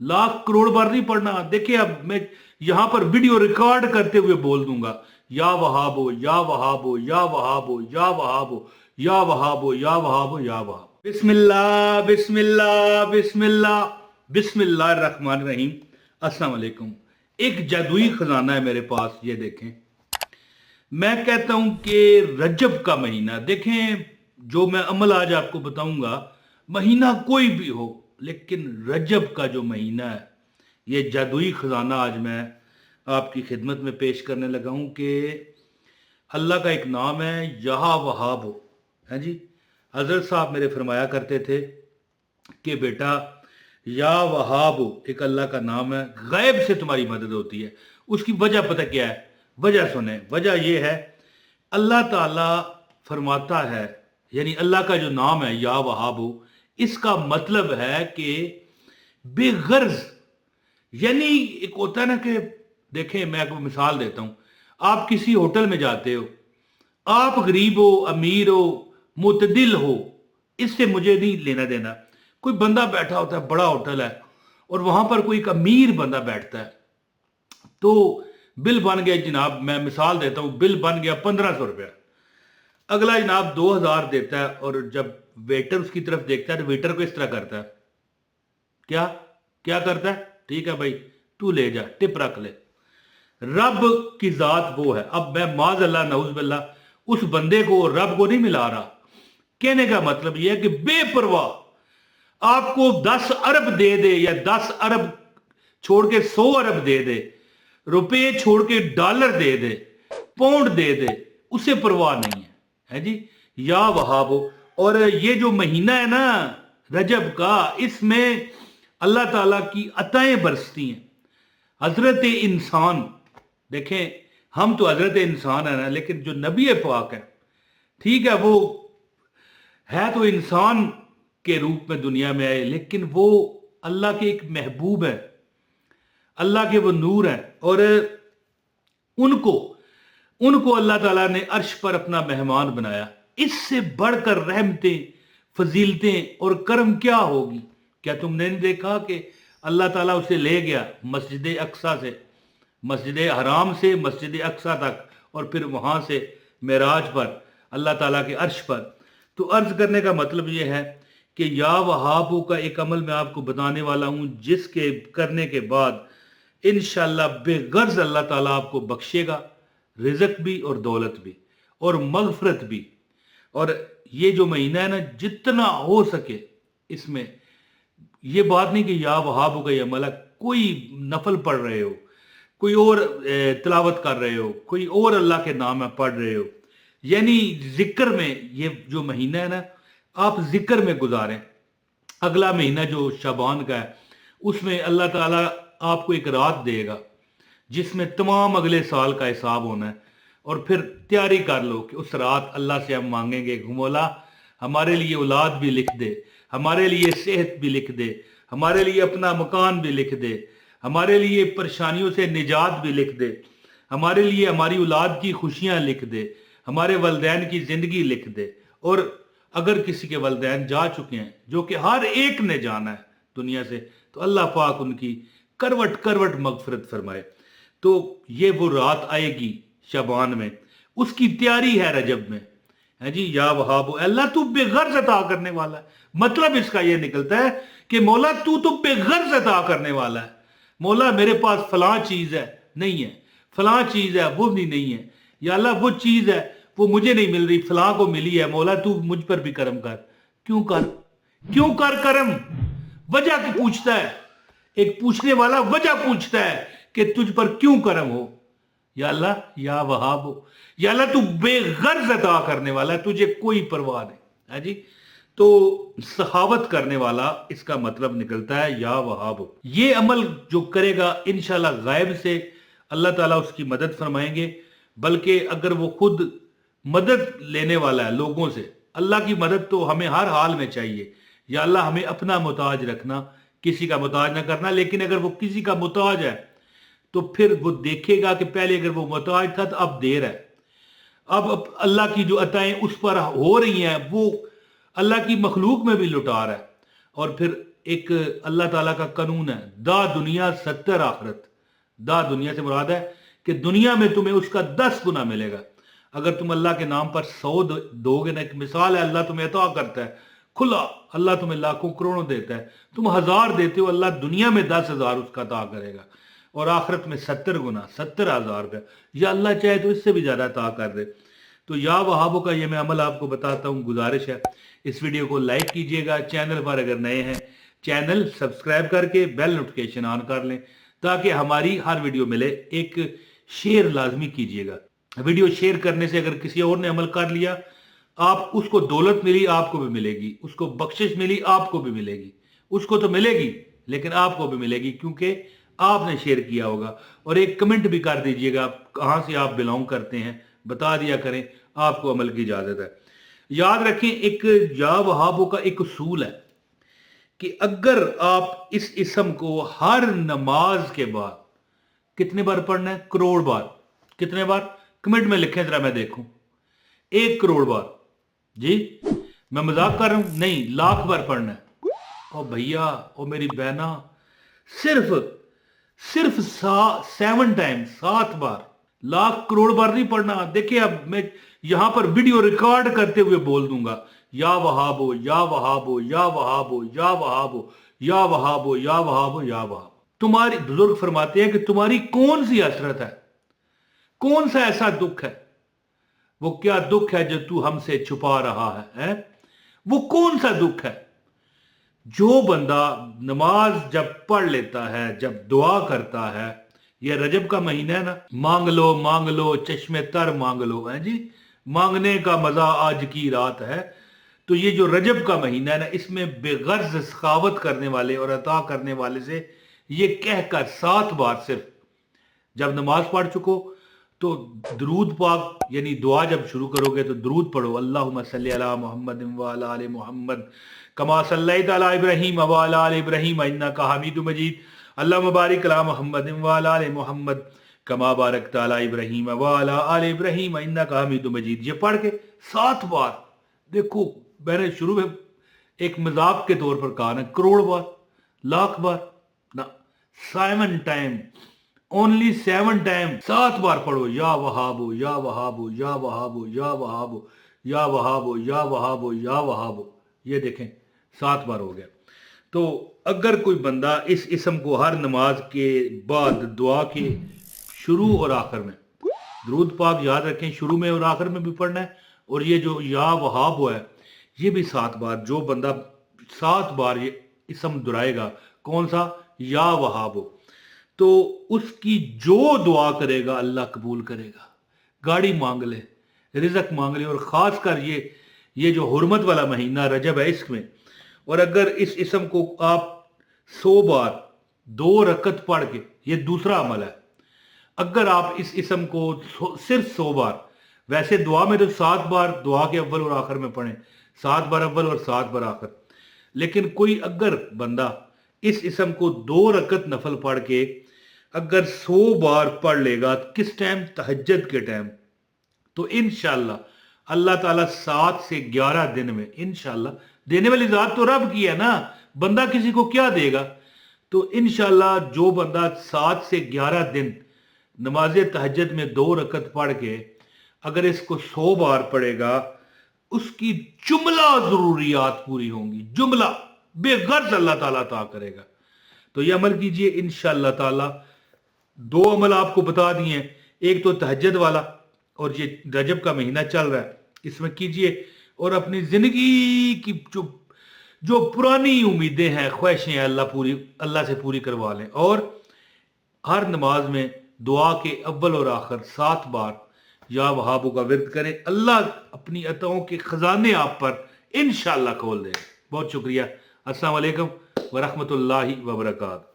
लाख करोड़ बार नहीं पढ़ना। देखिए अब मैं यहां पर वीडियो रिकॉर्ड करते हुए बोल दूंगा, या वहाबो या वहाबो या वहाबो या वहाबो या वहाबो या वहाबो या वहाबो। बिस्मिल्लाह बिस्मिल्लाह बिस्मिल्लाह बिस्मिल्लाह रहमान रहीम। अस्सलाम वालेकुम। एक जादुई खजाना है मेरे पास, ये देखें। मैं कहता हूं कि रजब का महीना देखें, जो मैं अमल आज आपको बताऊंगा, महीना कोई भी हो, लेकिन रजब का जो महीना है, ये जादुई खजाना आज मैं आपकी खिदमत में पेश करने लगा हूं कि अल्लाह का एक नाम है या वहाब हो, है जी। हजरत साहब मेरे फरमाया करते थे कि बेटा या वहाब हो एक अल्लाह का नाम है, गैब से तुम्हारी मदद होती है। उसकी वजह पता क्या है? वजह सुने। वजह यह है, अल्लाह ताला फरमाता है, यानी अल्लाह का जो नाम है या वहाब हो, इसका मतलब है कि बेगर्ज, यानी एक होता है ना कि देखें, मैं आपको मिसाल देता हूं। आप किसी होटल में जाते हो, आप गरीब हो, अमीर हो, मुतदिल हो, इससे मुझे नहीं लेना देना। कोई बंदा बैठा होता है, बड़ा होटल है, और वहां पर कोई एक अमीर बंदा बैठता है, तो बिल बन गया जनाब, मैं मिसाल देता हूं, बिल बन गया 1500 रुपया। अगला जनाब 2000 देता है, और जब वेटर उसकी तरफ देखता है तो वेटर को इस तरह करता है, क्या क्या करता है? ठीक है भाई, तू ले जा, टिप रख ले। रब की जात वो है। अब मैं माज अल्लाह नऊज बिल्लाह उस बंदे को, रब को नहीं मिला रहा। कहने का मतलब यह है कि बेपरवाह आपको 10 अरब दे दे, या 10 अरब छोड़ के 100 अरब दे दे, रुपए छोड़ के डॉलर दे दे, पाउंड दे दे, उसे परवाह नहीं है, है जी। या वहाबो। और ये जो महीना है ना रजब का, इसमें अल्लाह ताला की अताएं बरसती हैं। हजरत इंसान, देखें हम तो हजरत इंसान है ना, लेकिन जो नबी पाक है, ठीक है, वो है तो इंसान के रूप में दुनिया में आए, लेकिन वो अल्लाह के एक महबूब है, अल्लाह के वो नूर है। और उनको उनको अल्लाह ताला ने अर्श पर अपना मेहमान बनाया। इससे बढ़कर रहमतें, फजीलतें और करम क्या होगी? क्या तुमने नहीं देखा कि अल्लाह ताला उसे ले गया मस्जिद अक्सा से, मस्जिद हराम से मस्जिद अक्सा तक, और फिर वहां से मेराज पर, अल्लाह ताला के अर्श पर। तो अर्ज करने का मतलब यह है कि या वहाबो का एक अमल मैं आपको बताने वाला हूं, जिसके करने के बाद इंशाअल्लाह बेगर्ज अल्लाह ताला आपको बख्शेगा, रिज़्क भी और दौलत भी और मगफरत भी। और ये जो महीना है ना, जितना हो सके इसमें, ये बात नहीं कि या वहाब हो गई अमल है, कोई नफल पढ़ रहे हो, कोई और तिलावत कर रहे हो, कोई और अल्लाह के नाम में पढ़ रहे हो, यानी जिक्र में, ये जो महीना है ना, आप जिक्र में गुजारें। अगला महीना जो शाबान का है, उसमें अल्लाह ताला आपको एक रात देगा जिसमें तमाम अगले साल का हिसाब होना है। और फिर तैयारी कर लो कि उस रात अल्लाह से हम मांगेंगे, मौला हमारे लिए औलाद भी लिख दे, हमारे लिए सेहत भी लिख दे, हमारे लिए अपना मकान भी लिख दे, हमारे लिए परेशानियों से निजात भी लिख दे, हमारे लिए हमारी औलाद की खुशियां लिख दे, हमारे वलदैन की जिंदगी लिख दे। और अगर किसी के वलदैन जा चुके हैं, जो कि हर एक ने जाना है दुनिया से, तो अल्लाह पाक उनकी करवट करवट मगफरत फरमाए। तो ये वो रात आएगी शबान में, उसकी तैयारी है रजब में, है जी। या वहाब अल्लाह तू बेगर्ज अता करने वाला है। मतलब इसका ये निकलता है कि मौला तू तो बेगर्ज अता करने वाला है। मौला मेरे पास फलां चीज है, नहीं है, फलां चीज है, वो भी नहीं है, या अल्लाह वो चीज है, वो मुझे नहीं मिल रही, फलां को मिली है, मौला तू मुझ पर भी करम कर। क्यों कर करम? वजह की पूछता है, एक पूछने वाला वजह पूछता है कि तुझ पर क्यों करम हो। या अल्लाह या वहाब हो, या अल्लाह तू बेगर्ज अता करने वाला है, तुझे कोई परवाह नहीं, है जी। तो सखावत करने वाला इसका मतलब निकलता है या वहाब हो। ये अमल जो करेगा इंशाल्लाह गायब से अल्लाह ताला उसकी मदद फरमाएंगे। बल्कि अगर वो खुद मदद लेने वाला है लोगों से, अल्लाह की मदद तो हमें हर हाल में चाहिए। या अल्लाह हमें अपना मुताज रखना, किसी का मुताज ना करना। लेकिन अगर वो किसी का मुताज है तो फिर वो देखेगा कि पहले अगर वो मुताज था तो अब देर है। अब अल्लाह की जो अताएं उस पर हो रही हैं, वो अल्लाह की मखलूक में भी लुटा रहा है। और फिर ایک اللہ تعالیٰ کا قانون ہے، دا دنیا 70 آخرت۔ دا دنیا سے مراد ہے کہ دنیا میں تمہیں اس کا 10 گنا ملے گا۔ اگر تم اللہ کے نام پر 100 دو گے نا، ایک مثال ہے، اللہ تمہیں عطا کرتا ہے کھلا، اللہ تمہیں لاکھوں کروڑوں دیتا ہے، تم 1000 دیتے ہو، اللہ دنیا میں 10,000 اس کا عطا کرے گا، اور آخرت میں 70 گنا، 70,000 کا، یا اللہ چاہے تو اس سے بھی زیادہ عطا کر دے۔ تو یا وہابوں کا یہ میں عمل آپ کو بتاتا ہوں، گزارش ہے اس ویڈیو کو لائک کیجئے گا، چینل پر اگر نئے ہیں چینل سبسکرائب کر کے بیل نوٹیفیکیشن آن کر لیں تاکہ ہماری ہر ویڈیو ملے۔ ایک شیئر لازمی کیجئے گا، ویڈیو شیئر کرنے سے اگر کسی اور نے عمل کر لیا، آپ اس کو دولت ملی آپ کو بھی ملے گی، اس کو بخشش ملی آپ کو بھی ملے گی، اس کو تو ملے گی لیکن آپ کو بھی ملے گی کیونکہ آپ نے شیئر کیا ہوگا۔ اور ایک کمنٹ بھی کر دیجئے گا کہاں سے آپ بلانگ کرتے ہیں، بتا دیا کریں، آپ کو عمل کی اجازت ہے۔ یاد رکھیں ایک یا وہابوں کا ایک اصول ہے کہ اگر آپ اس اسم کو ہر نماز کے بعد کتنے بار پڑھنا ہے؟ کروڑ بار۔ کتنے بار؟ کمنٹ میں لکھیں ذرا میں دیکھوں۔ 1 کروڑ بار۔ جی میں مذاق کر رہا ہوں؟ نہیں، لاکھ بار پڑھنا ہے۔ او بھیا، او میری بہنا، صرف 7 ٹائم، 7 بار، لاکھ کروڑ بار نہیں پڑھنا۔ دیکھیں اب میں یہاں پر ویڈیو ریکارڈ کرتے ہوئے بول دوں گا، یا وہابو یا وہابو یا وہابو یا وہابو یا وہابو یا وہابو یا وہابو۔ تمہاری بزرگ فرماتے ہیں کہ تمہاری کون سی حسرت ہے، کون سا ایسا دکھ ہے، وہ کیا دکھ ہے جو تو ہم سے چھپا رہا ہے؟ وہ کون سا دکھ ہے؟ جو بندہ نماز جب پڑھ لیتا ہے، جب دعا کرتا ہے، یہ رجب کا مہینہ ہے نا، مانگ لو چشمے تر مانگ لو، ہے جی، مانگنے کا مزہ آج کی رات ہے۔ تو یہ جو رجب کا مہینہ ہے نا، اس میں بے غرض سخاوت کرنے والے اور عطا کرنے والے سے یہ کہہ کر 7 بار صرف جب نماز پڑھ چکو تو درود پاک یعنی دعا جب شروع کرو گے تو درود پڑھو، اللہم صلی علی محمد وعلی آل محمد کما صلیت علی ابراہیم وعلی آل ابراہیم انک حمید مجید، اللہم بارک علی محمد وعلی آل محمد کما بارکت علی ابراہیم وعلی آل ابراہیم انک حمید مجید۔ یہ پڑھ کے 7 بار، دیکھو میں نے شروع میں ایک مذاق کے طور پر کہا نا کروڑ بار، لاکھ بار نہ، 7 ٹائم، اونلی 7 ٹائم، 7 بار پڑھو، یا وہابو یا وہابو یا وہابو یا وہابو یا وہابو یا وہابو یا وہابو۔ یہ دیکھیں 7 بار ہو گیا۔ تو اگر کوئی بندہ اس اسم کو ہر نماز کے بعد دعا کے شروع اور آخر میں، درود پاک یاد رکھیں شروع میں اور آخر میں بھی پڑھنا ہے، اور یہ جو یا وہاب ہے یہ بھی 7 بار، جو بندہ 7 بار یہ اسم دہرائے گا، کون سا؟ یا وہاب، تو اس کی جو دعا کرے گا اللہ قبول کرے گا۔ گاڑی مانگ لے، رزق مانگ لے، اور خاص کر یہ جو حرمت والا مہینہ رجب ہے اس میں، اور اگر اس اسم کو آپ 100 بار 2 رکعت پڑھ کے، یہ دوسرا عمل ہے، اگر آپ اس اسم کو صرف 100 بار، ویسے دعا میں تو 7 بار دعا کے اول اور آخر میں پڑھیں، 7 بار اول اور 7 بار آخر، لیکن کوئی اگر بندہ اس اسم کو 2 رکعت نفل پڑھ کے اگر 100 بار پڑھ لے گا، کس ٹائم؟ تہجد کے ٹائم، تو انشاءاللہ اللہ تعالیٰ 7 سے 11 دن میں، انشاءاللہ دینے والی ذات تو رب کی ہے نا، بندہ کسی کو کیا دے گا؟ تو انشاءاللہ جو بندہ 7 سے 11 دن نماز تہجد میں 2 رکعت پڑھ کے اگر اس کو 100 بار پڑھے گا، اس کی جملہ ضروریات پوری ہوں گی، جملہ بے غرض اللہ تعالیٰ عطا کرے گا۔ تو یہ عمل کیجئے انشاءاللہ تعالیٰ۔ 2 عمل آپ کو بتا دیے ہیں، ایک تو تہجد والا، اور یہ رجب کا مہینہ چل رہا ہے اس میں کیجئے، اور اپنی زندگی کی جو پرانی امیدیں ہیں، خواہشیں ہیں، اللہ سے پوری کروا لیں، اور ہر نماز میں دعا کے اول اور آخر 7 بار یا وہابو کا ورد کریں، اللہ اپنی عطاؤں کے خزانے آپ پر انشاءاللہ کھول دیں۔ بہت شکریہ، السلام علیکم ورحمۃ اللہ وبرکاتہ۔